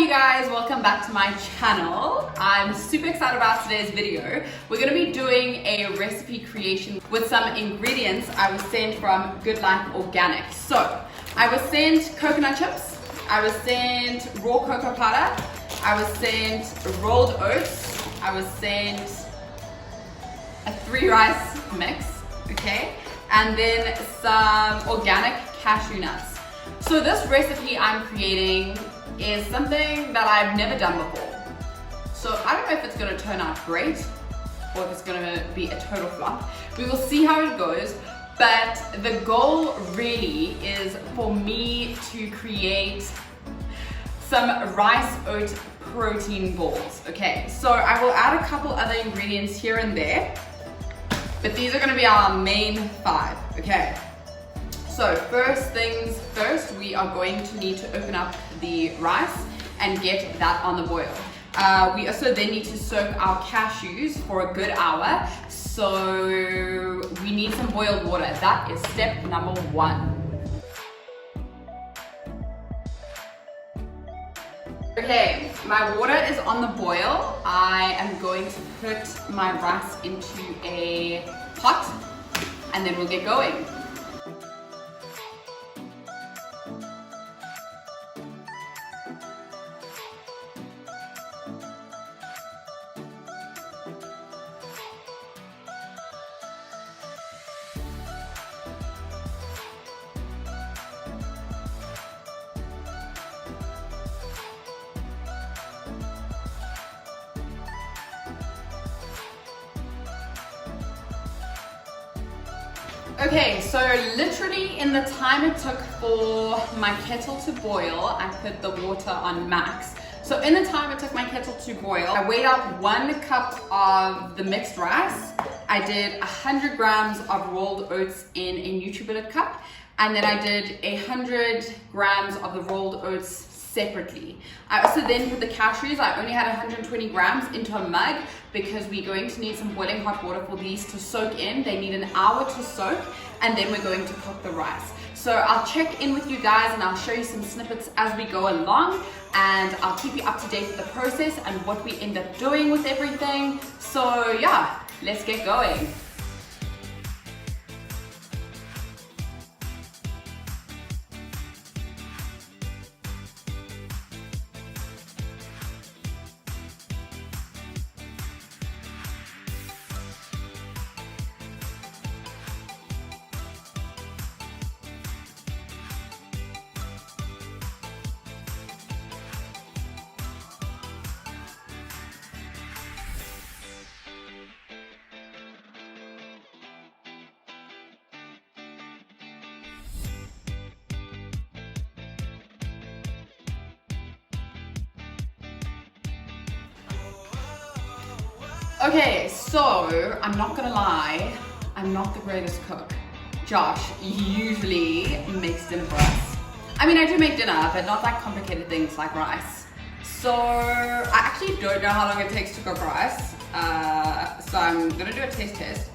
you guys, welcome back to my channel. I'm super excited about today's video. We're going to be doing a recipe creation with some ingredients I was sent from Good Life Organic. So I was sent coconut chips, I was sent raw cocoa powder, I was sent rolled oats, I was sent a 3 rice mix, okay, and then some organic cashew nuts. So this recipe I'm creating is something that I've never done before. So I don't know if it's going to turn out great or if it's going to be a total flop. We will see how it goes, but the goal really is for me to create some rice oat protein balls. Okay, so I will add a couple other ingredients here and there, but these are going to be our main 5, okay? So first things first, we are going to need to open up the rice and get that on the boil. We also then need to soak our cashews for a good hour. So we need some boiled water. That is step number 1. Okay, my water is on the boil. I am going to put my rice into a pot and then we'll get going. Okay, so literally in the time it took for my kettle to boil, I put the water on max. So in the time it took my kettle to boil, I weighed out 1 cup of the mixed rice. I did 100 grams of rolled oats in a NutriBullet cup, and then I did 100 grams of the rolled oats separately. I also then put the cashews, I only had 120 grams into a mug because we're going to need some boiling hot water for these to soak in. They need an hour to soak, and then we're going to cook the rice. So I'll check in with you guys and I'll show you some snippets as we go along, and I'll keep you up to date with the process and what we end up doing with everything. So yeah, let's get going. Okay, so I'm not gonna lie, I'm not the greatest cook. Josh usually makes dinner for us. I mean, I do make dinner, but not like complicated things like rice. So I actually don't know how long it takes to cook rice. So I'm gonna do a taste test.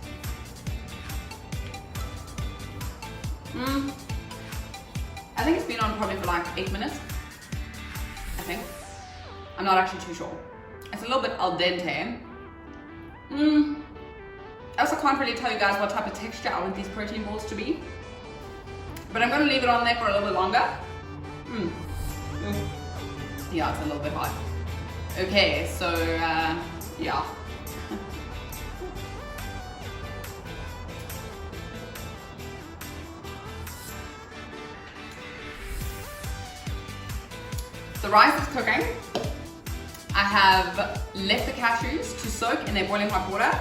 I think it's been on probably for like 8 minutes. I think. I'm not actually too sure. It's a little bit al dente. I also can't really tell you guys what type of texture I want these protein balls to be, but I'm going to leave it on there for a little bit longer. Yeah, it's a little bit hot. Okay, so yeah. The rice is cooking. I have left the cashews to soak in their boiling hot water.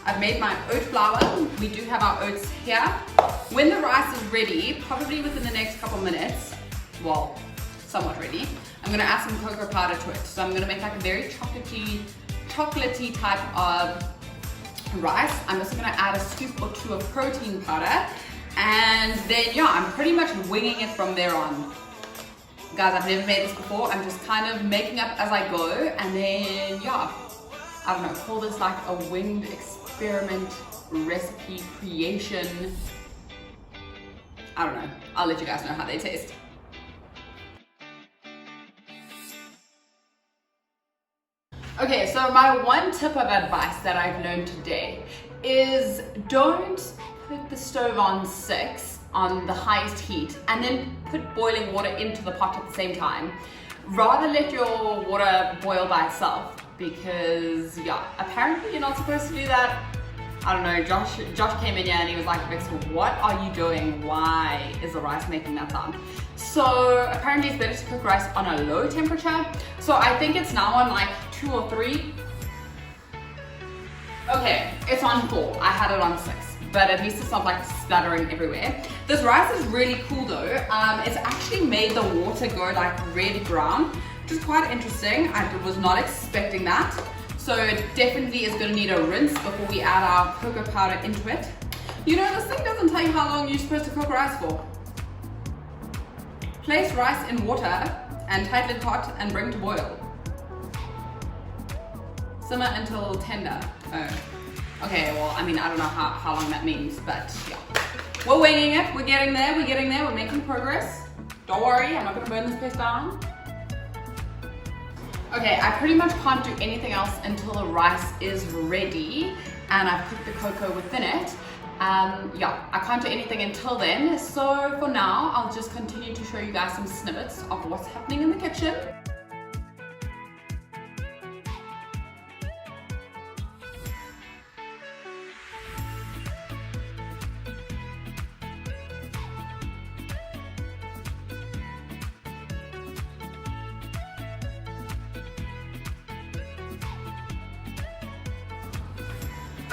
I've made my oat flour. We do have our oats here. When the rice is ready, probably within the next couple minutes, well, somewhat ready, I'm gonna add some cocoa powder to it. So I'm gonna make like a very chocolatey type of rice. I'm also gonna add a scoop or 2 of protein powder. And then yeah, I'm pretty much winging it from there on. Guys, I've never made this before. I'm just kind of making up as I go, and then yeah, I don't know, call this like a winged experiment recipe creation. I don't know. I'll let you guys know how they taste. Okay, so my one tip of advice that I've learned today is don't put the stove on 6 on the highest heat and then put boiling water into the pot at the same time. Rather let your water boil by itself, because yeah, apparently you're not supposed to do that. I don't know, Josh came in here and he was like, Vix, what are you doing? Why is the rice making that sound? So apparently it's better to cook rice on a low temperature. So I think it's now on like 2 or 3. Okay, it's on 4. I had it on 6, but at least it's not like splattering everywhere. This rice is really cool though. It's actually made the water go like red brown, which is quite interesting. I was not expecting that. So it definitely is going to need a rinse before we add our cocoa powder into it. You know, this thing doesn't tell you how long you're supposed to cook rice for. Place rice in water and tight lid pot and bring to boil. Simmer until tender. Oh. Okay, well, I mean, I don't know how long that means, but yeah. We're winging it, we're getting there, we're making progress. Don't worry, I'm not gonna burn this place down. Okay, I pretty much can't do anything else until the rice is ready and I've cooked the cocoa within it. Yeah, I can't do anything until then. So for now, I'll just continue to show you guys some snippets of what's happening in the kitchen.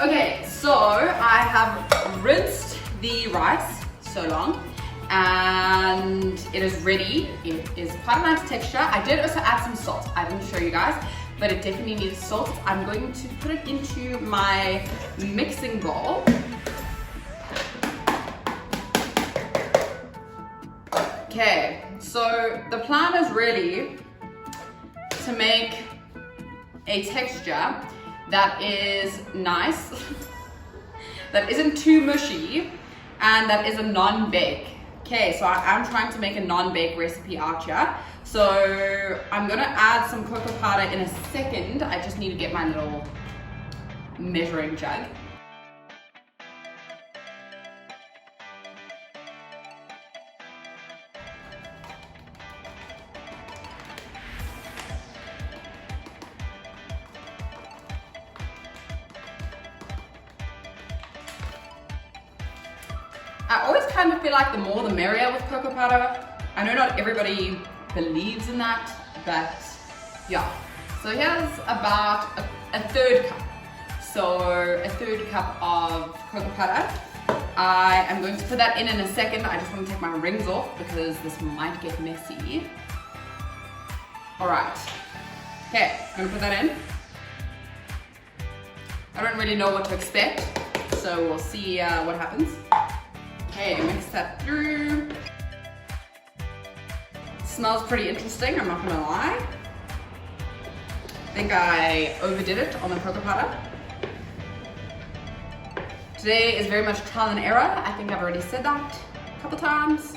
Okay, so I have rinsed the rice so long and it is ready. It is quite a nice texture. I did also add some salt. I didn't show you guys, but it definitely needs salt. I'm going to put it into my mixing bowl. Okay, so the plan is really to make a texture that is nice, that isn't too mushy, and that is a non-bake. Okay, so I'm trying to make a non-bake recipe out here. So I'm gonna add some cocoa powder in a second. I just need to get my little measuring jug. I always kind of feel like the more the merrier with cocoa powder. I know not everybody believes in that, but yeah. So here's about a third cup. So a third cup of cocoa powder. I am going to put that in a second. I just want to take my rings off because this might get messy. All right. Okay, I'm gonna put that in. I don't really know what to expect, so we'll see what happens. Okay, mix that through. Smells pretty interesting, I'm not gonna lie. I think I overdid it on the cocoa powder. Today is very much trial and error. I think I've already said that a couple times.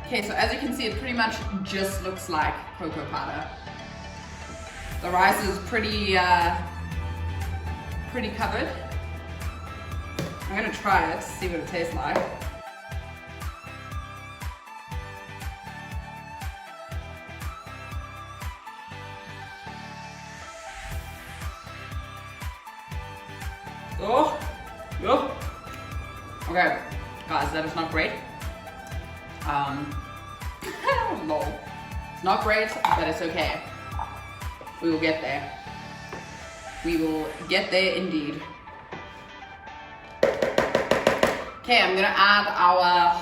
Okay, so as you can see, it pretty much just looks like cocoa powder. The rice is pretty covered. I'm gonna try it, see what it tastes like. Oh, okay, guys, that is not great. Lol. It's not great, but it's okay. We will get there. We will get there indeed. Okay, I'm gonna add our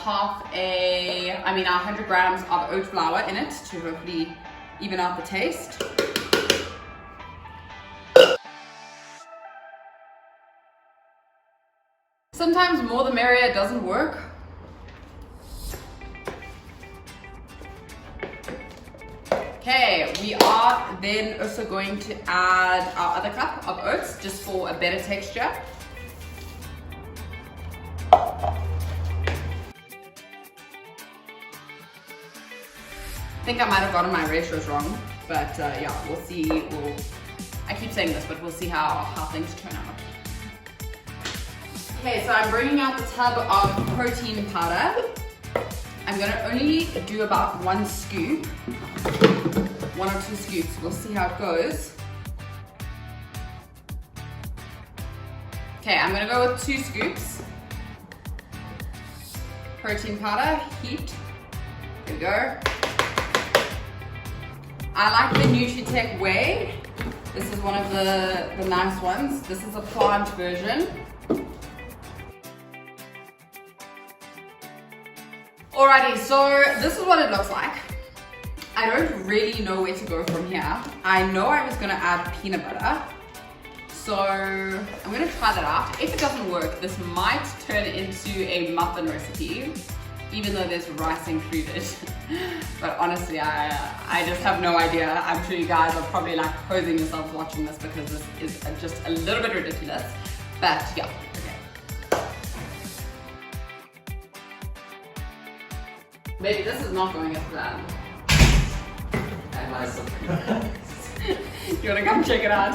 100 grams of oat flour in it to hopefully even out the taste. Sometimes more the merrier doesn't work. Okay, we are then also going to add our other cup of oats just for a better texture. I think I might have gotten my ratios wrong, But yeah, we'll see. I keep saying this, but we'll see how things turn out. Okay, so I'm bringing out the tub of protein powder. I'm gonna only do about 1 scoop, 1 or 2 scoops. We'll see how it goes. Okay, I'm gonna go with 2 scoops. Protein powder, heat. Here we go. I like the Nutri-Tech Whey. This is one of the nice ones. This is a plant version. Alrighty, so this is what it looks like. I don't really know where to go from here. I know I was gonna add peanut butter. So I'm gonna try that out. If it doesn't work, this might turn into a muffin recipe, even though there's rice included. But honestly, I just have no idea. I'm sure you guys are probably like posing yourselves watching this because this is just a little bit ridiculous. But yeah, okay. Maybe this is not going as planned. You wanna come check it out?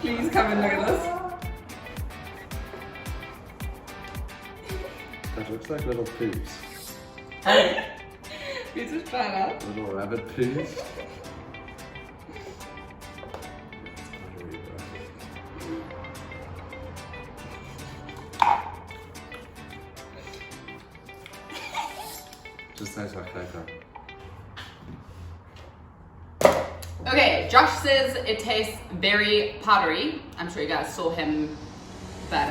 Please come and look at this. That looks like little poos. You just try it out. Little rabbit poos. Just tastes like cocoa. Okay, Josh says it tastes very powdery. I'm sure you guys saw him, but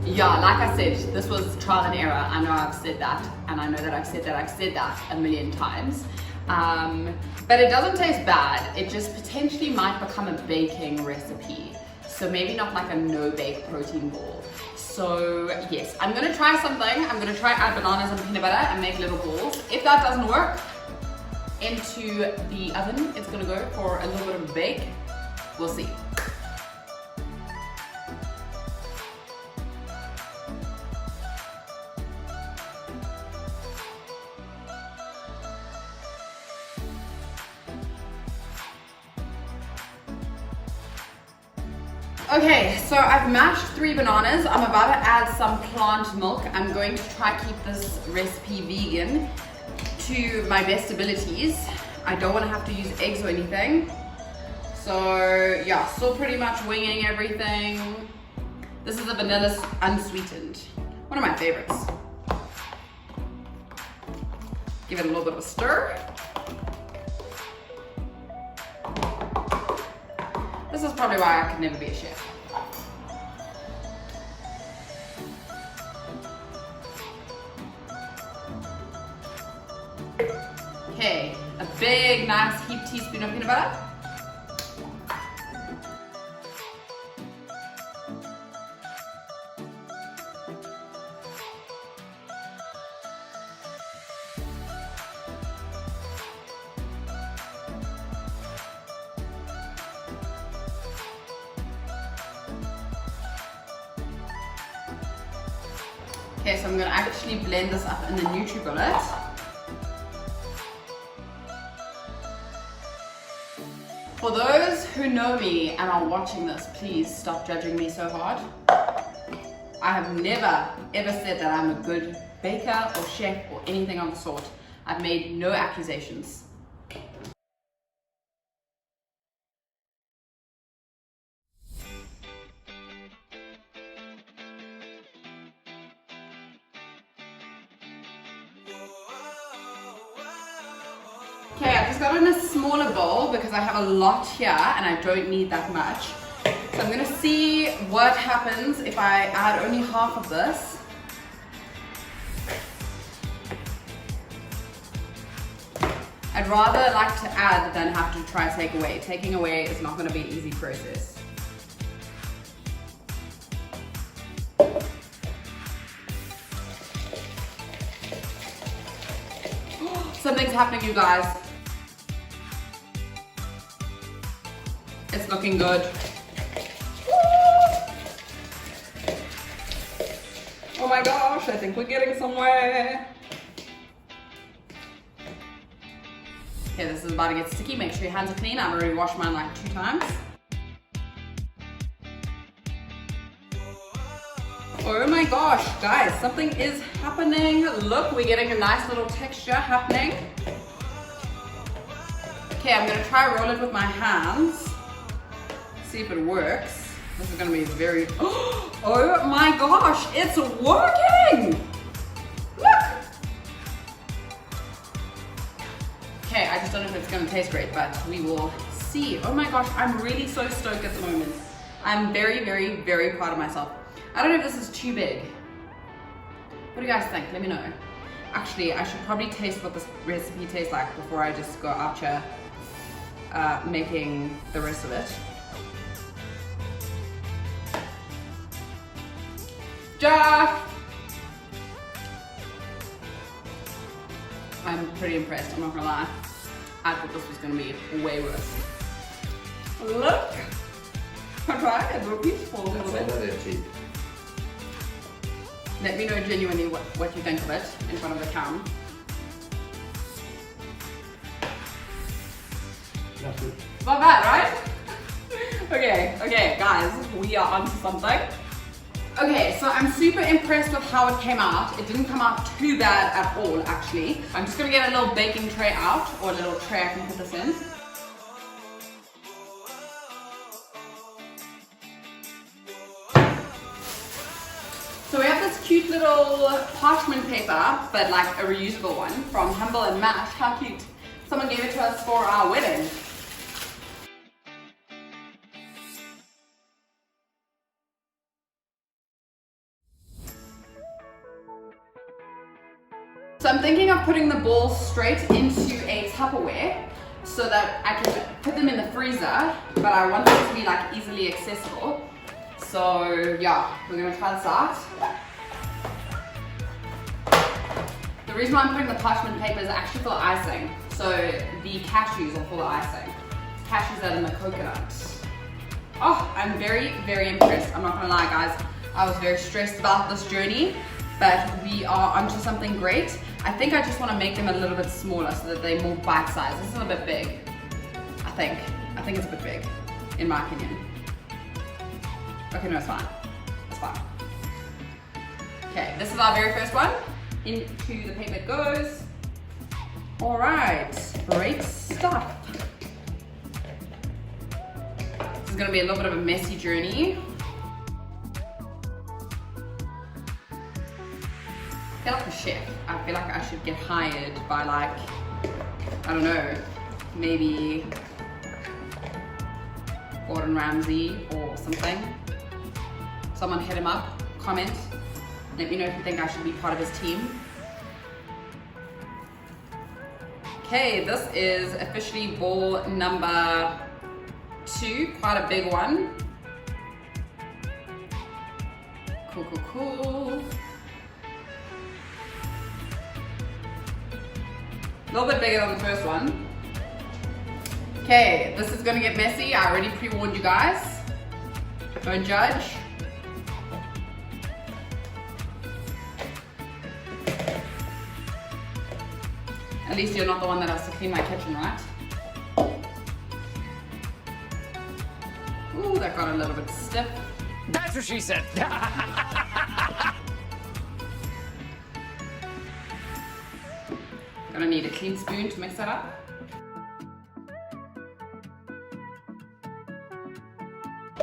yeah, like I said, this was trial and error. I know I've said that, and I know that I've said that a million times. But it doesn't taste bad. It just potentially might become a baking recipe. So maybe not like a no-bake protein ball. So yes, I'm gonna try something. I'm gonna try add bananas and peanut butter and make little balls. If that doesn't work, into the oven, it's gonna go for a little bit of a bake. We'll see. Okay, so I've mashed 3 bananas. I'm about to add some plant milk. I'm going to try keep this recipe vegan to my best abilities. I don't want to have to use eggs or anything. So yeah, still pretty much winging everything. This is a vanilla unsweetened. One of my favorites. Give it a little bit of a stir. This is probably why I could never be a chef. Okay, a big, nice heaped teaspoon of peanut butter. Okay, so I'm going to actually blend this up in the NutriBullet. For those who know me and are watching this, please stop judging me so hard. I have never ever said that I'm a good baker or chef or anything of the sort. I've made no accusations. Okay, I've just got in a smaller bowl because I have a lot here and I don't need that much. So I'm gonna see what happens if I add only half of this. I'd rather like to add than have to try take away. Taking away is not gonna be an easy process. Something's happening, you guys. It's looking good. Oh my gosh, I think we're getting somewhere. Okay, this is about to get sticky. Make sure your hands are clean. I've already washed mine like 2 times. Oh my gosh, guys, something is happening. Look, we're getting a nice little texture happening. Okay, I'm gonna try roll it with my hands. See if it works. This is gonna be very, oh my gosh, it's working! Look! Okay, I just don't know if it's gonna taste great, but we will see. Oh my gosh, I'm really so stoked at the moment. I'm very, very, very proud of myself. I don't know if this is too big. What do you guys think? Let me know. Actually, I should probably taste what this recipe tastes like before I just go out here making the rest of it. Josh! I'm pretty impressed, I'm not gonna lie. I thought this was gonna be way worse. Look! I'll try it, it'll be peaceful a little bit. Let me know genuinely what you think of it in front of the camera. That's good. Not bad, right? Okay, guys, we are onto something. Okay, so I'm super impressed with how it came out. It didn't come out too bad at all, actually. I'm just gonna get a little baking tray out, or a little tray I can put this in. So we have this cute little parchment paper, but like a reusable one from Humble and Mash. How cute. Someone gave it to us for our wedding. So I'm thinking of putting the balls straight into a Tupperware so that I can put them in the freezer, but I want them to be like easily accessible. So yeah, we're gonna try this out. The reason why I'm putting the parchment paper is actually for the icing. So the cashews are for the icing. Cashews that are in the coconut. Oh, I'm very, very impressed. I'm not gonna lie, guys. I was very stressed about this journey, but we are onto something great. I think I just want to make them a little bit smaller so that they're more bite-sized. This is a bit big, I think. I think it's a bit big, in my opinion. Okay, no, it's fine. It's fine. Okay, this is our very first one. Into the paper it goes. All right, great stuff. This is gonna be a little bit of a messy journey. I feel like a chef. I feel like I should get hired by like, I don't know, maybe Gordon Ramsay or something. Someone hit him up, comment, let me know if you think I should be part of his team. Okay, this is officially ball number 2, quite a big one. Cool, cool, cool. A little bit bigger than the first one. Okay, this is gonna get messy. I already pre-warned you guys. Don't judge. At least you're not the one that has to clean my kitchen, right? Ooh, that got a little bit stiff. That's what she said. Gonna need a clean spoon to mix that up.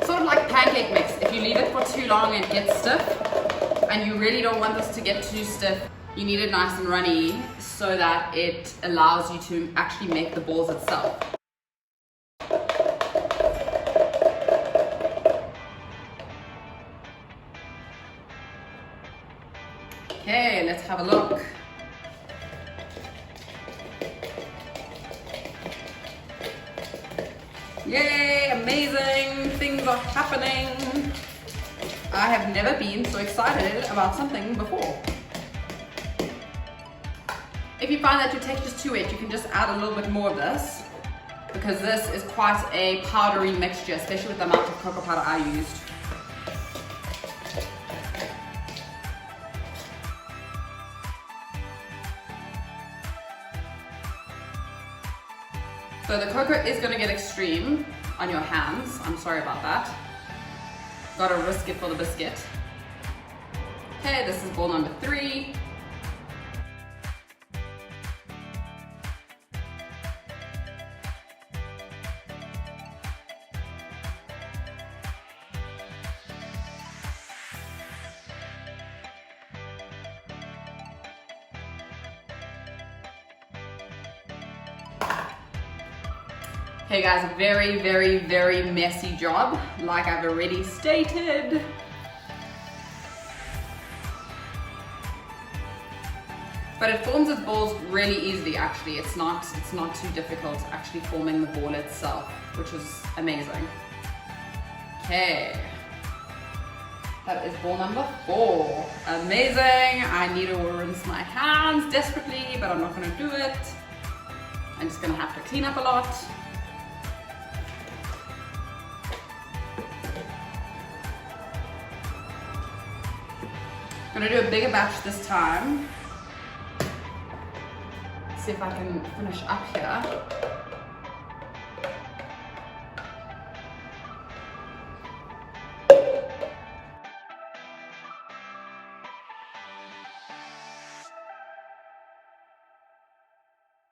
Sort of like pancake mix. If you leave it for too long, it gets stiff. And you really don't want this to get too stiff. You need it nice and runny so that it allows you to actually make the balls itself. Okay, let's have a look. Yay, amazing, things are happening. I have never been so excited about something before. If you find that your texture is too wet, you can just add a little bit more of this, because this is quite a powdery mixture, especially with the amount of cocoa powder I used. So the cocoa is gonna get extreme on your hands. I'm sorry about that. Gotta risk it for the biscuit. Okay, this is ball number 3. Okay guys, very, very, very messy job, like I've already stated. But it forms its balls really easily actually. It's not too difficult actually forming the ball itself, which is amazing. Okay. That is ball number 4. Amazing. I need to rinse my hands desperately, but I'm not gonna do it. I'm just gonna have to clean up a lot. I'm gonna do a bigger batch this time. See if I can finish up here.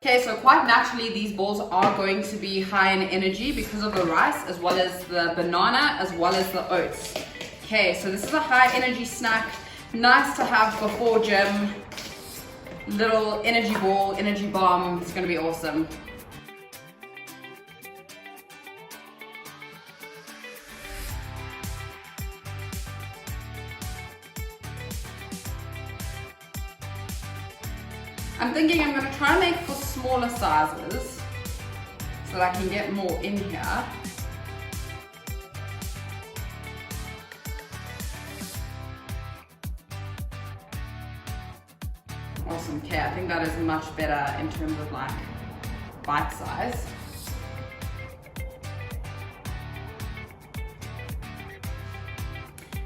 Okay, so quite naturally these balls are going to be high in energy because of the rice, as well as the banana, as well as the oats. Okay, so this is a high energy snack. Nice to have before gym. Little energy ball, energy bomb. It's gonna be awesome. I'm thinking I'm gonna try and make for smaller sizes so that I can get more in here. Awesome. Okay, I think that is much better in terms of like bite size.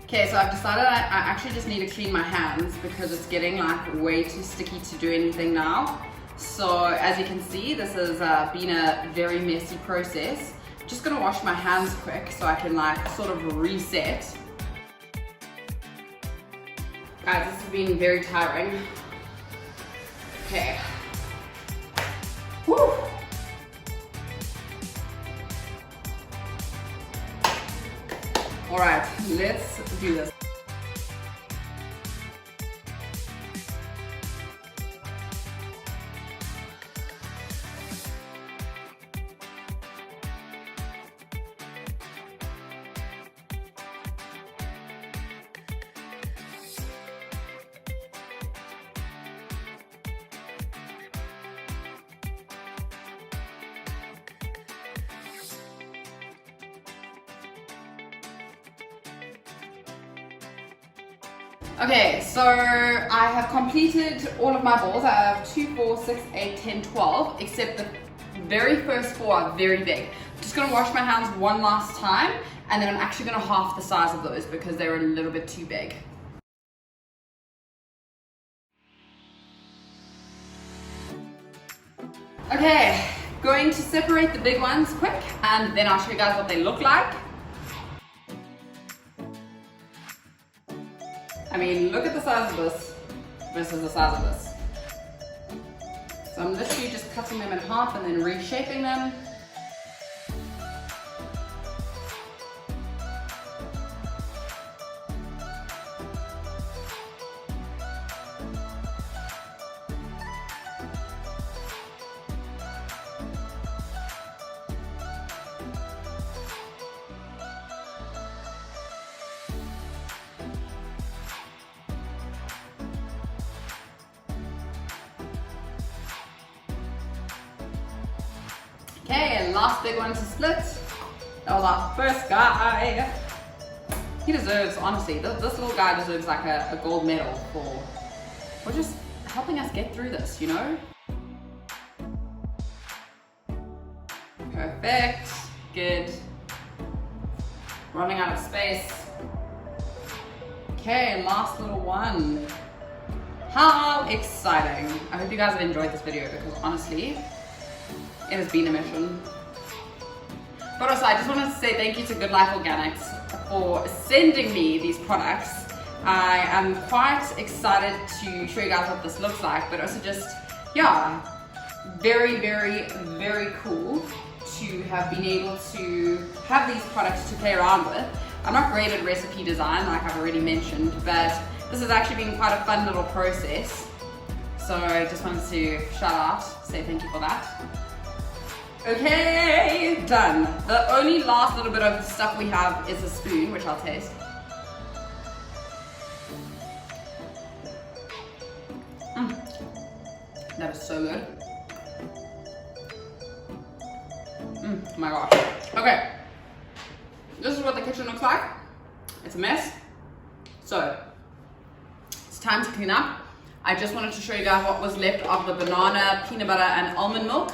Okay, so I've decided I actually just need to clean my hands because it's getting like way too sticky to do anything now. So as you can see, this has been a very messy process. Just gonna wash my hands quick so I can like sort of reset. Guys, this has been very tiring. Okay. Woo! All right, let's do this. Okay, so I have completed all of my balls. I have 2, 4, 6, 8, 10, 12, except the very first 4 are very big. I'm just gonna wash my hands one last time, and then I'm actually gonna half the size of those because they're a little bit too big. Okay, going to separate the big ones quick, and then I'll show you guys what they look like. I mean, look at the size of this versus the size of this. So I'm literally just cutting them in half and then reshaping them. Okay, and last big one to split. That was our first guy. He deserves, honestly, this little guy deserves like a gold medal for just helping us get through this, you know? Perfect, good. Running out of space. Okay, last little one. How exciting. I hope you guys have enjoyed this video because honestly, It has been a mission. But also, I just wanted to say thank you to Good Life Organics for sending me these products. I am quite excited to show you guys what this looks like, but also just, yeah, very, very, very cool to have been able to have these products to play around with. I'm not great at recipe design, like I've already mentioned, but this has actually been quite a fun little process. So I just wanted to shout out, say thank you for that. Okay, done. The only last little bit of stuff we have is a spoon, which I'll taste. That is so good. Oh my gosh. Okay, this is what the kitchen looks like. It's a mess. So, it's time to clean up. I just wanted to show you guys what was left of the banana, peanut butter, and almond milk.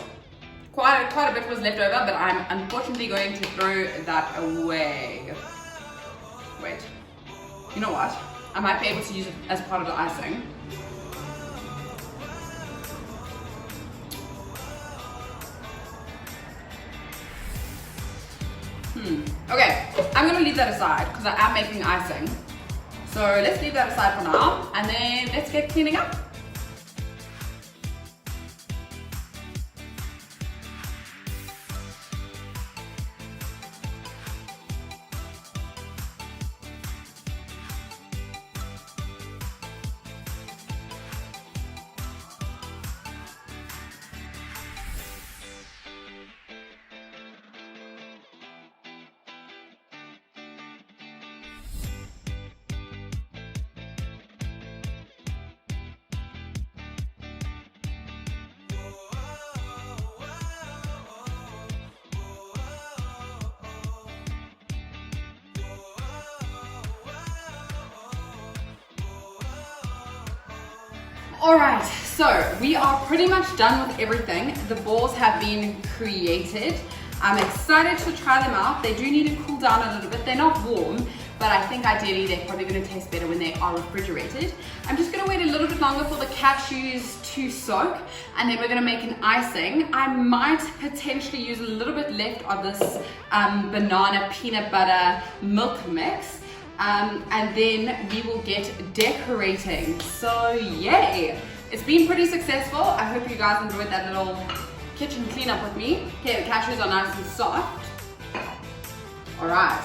Quite a bit was left over, but I'm unfortunately going to throw that away. Wait, you know what? I might be able to use it as part of the icing. Okay, I'm gonna leave that aside because I am making icing. So let's leave that aside for now, and then let's get cleaning up. Alright, so we are pretty much done with everything. The balls have been created. I'm excited to try them out. They do need to cool down a little bit. They're not warm, but I think ideally they're probably going to taste better when they are refrigerated. I'm just going to wait a little bit longer for the cashews to soak, and then we're going to make an icing. I might potentially use a little bit left of this banana peanut butter milk mix. And then we will get decorating. So yay! It's been pretty successful. I hope you guys enjoyed that little kitchen cleanup with me. Okay, the cashews are nice and soft. Alright.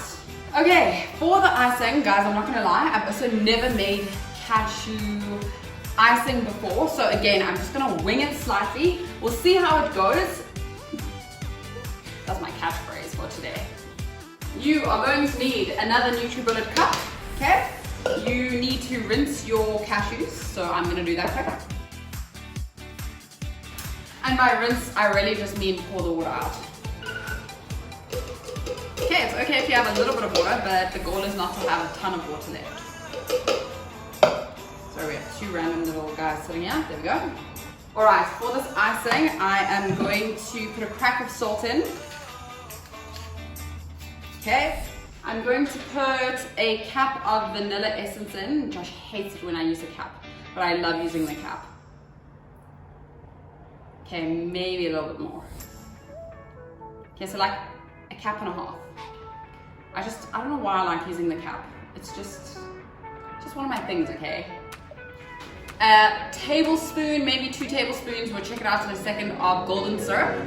Okay, for the icing, guys, I'm not gonna lie, I've also never made cashew icing before. So again, I'm just gonna wing it slightly. We'll see how it goes. That's my catchphrase for today. You are going to need another NutriBullet cup, okay? You need to rinse your cashews, so I'm gonna do that quick. And by rinse, I really just mean pour the water out. Okay, it's okay if you have a little bit of water, but the goal is not to have a ton of water left. So we have two random little guys sitting here, there we go. All right, for this icing, I am going to put a crack of salt in. Okay, I'm going to put a cap of vanilla essence in. Josh hates it when I use a cap, but I love using the cap. Okay, maybe a little bit more. Okay, so like a cap and a half. I don't know why I like using the cap. It's just one of my things, okay? A tablespoon, maybe 2 tablespoons, we'll check it out in a second, of golden syrup.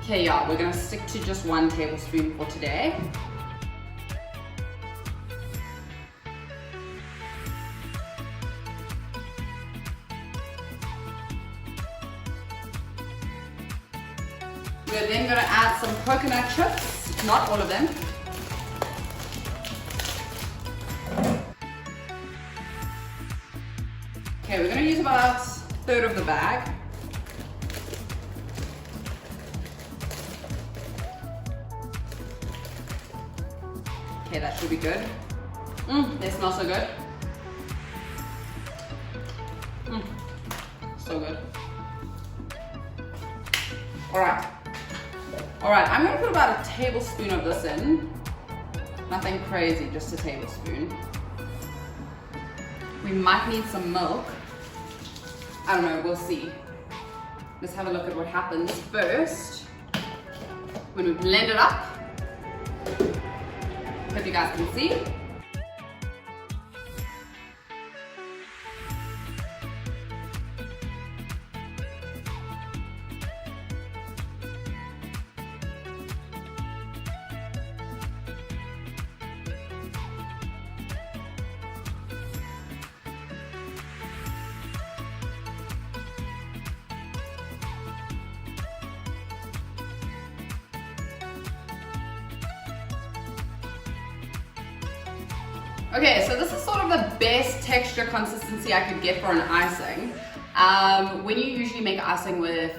Okay, yeah, we're gonna stick to just 1 tablespoon for today. We're then gonna add some coconut chips, not all of them. Okay, we're gonna use about 1/3 of the bag. Okay, that should be good. They smell so good. So good. Alright, I'm gonna put about a tablespoon of this in. Nothing crazy, just a tablespoon. We might need some milk. I don't know, we'll see. Let's have a look at what happens first. When we blend it up, hope you guys can see. Okay, so this is sort of the best texture consistency I could get for an icing. When you usually make icing with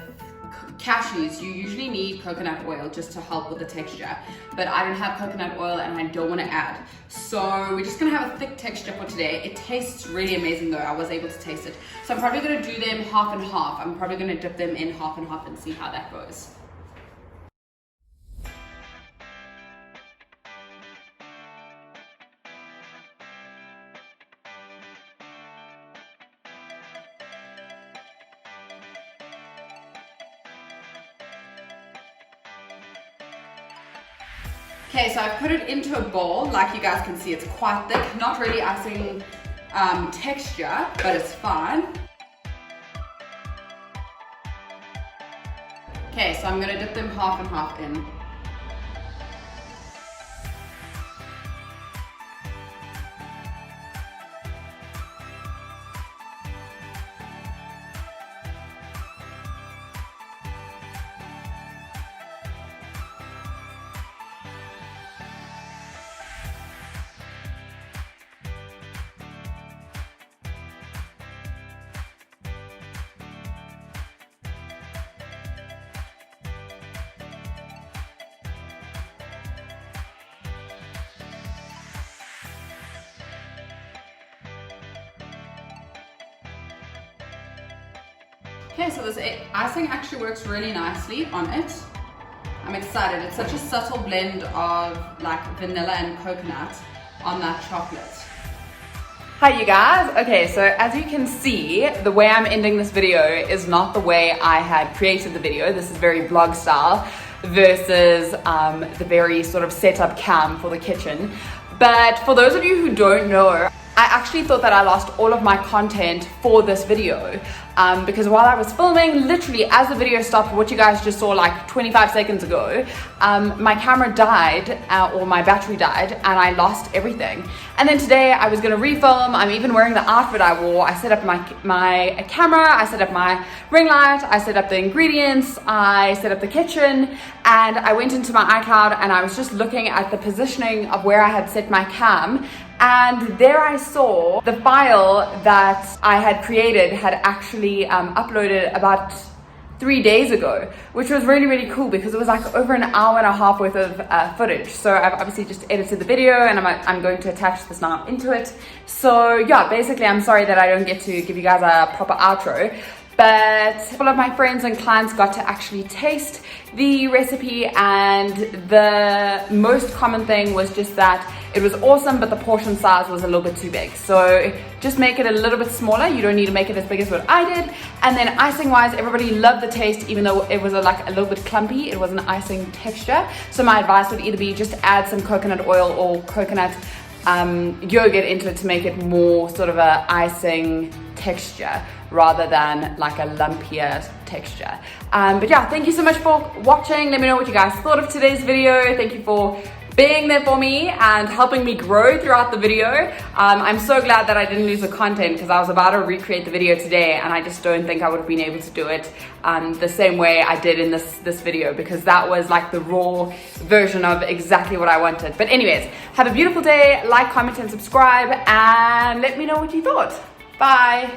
cashews, you usually need coconut oil just to help with the texture. But I don't have coconut oil and I don't want to add. So we're just gonna have a thick texture for today. It tastes really amazing though, I was able to taste it. So I'm probably gonna do them half and half. I'm probably gonna dip them in half and half and see how that goes. Okay, so I've put it into a bowl. Like you guys can see, it's quite thick. Not really icing texture, but it's fine. Okay, so I'm gonna dip them half and half in. Okay, so this icing actually works really nicely on it. I'm excited. It's such a subtle blend of like vanilla and coconut on that chocolate. Hi you guys. Okay, so as you can see, the way I'm ending this video is not the way I had created the video. This is very vlog style versus the very sort of setup cam for the kitchen. But for those of you who don't know, I actually thought that I lost all of my content for this video because while I was filming, literally as the video stopped, what you guys just saw like 25 seconds ago, my camera died or my battery died and I lost everything. And then today I was going to refilm. I'm even wearing the outfit I wore. I set up my camera, I set up my ring light, I set up the ingredients, I set up the kitchen, and I went into my iCloud and I was just looking at the positioning of where I had set my cam. And there I saw the file that I had created had actually uploaded about 3 days ago, which was really, really cool because it was like over an hour and a half worth of footage. So I've obviously just edited the video and I'm going to attach this now into it. So yeah, basically I'm sorry that I don't get to give you guys a proper outro. But all of my friends and clients got to actually taste the recipe, and the most common thing was just that it was awesome, but the portion size was a little bit too big. So just make it a little bit smaller. You don't need to make it as big as what I did. And then icing wise, everybody loved the taste, even though it was like a little bit clumpy. It was an icing texture. So my advice would either be just add some coconut oil or coconut yogurt into it to make it more sort of a icing texture rather than like a lumpier texture. But yeah, thank you so much for watching. Let me know what you guys thought of today's video. Thank you for being there for me and helping me grow throughout the video. I'm so glad that I didn't lose the content because I was about to recreate the video today and I just don't think I would have been able to do it the same way I did in this video, because that was like the raw version of exactly what I wanted. But anyways, have a beautiful day, like, comment and subscribe, and let me know what you thought. Bye.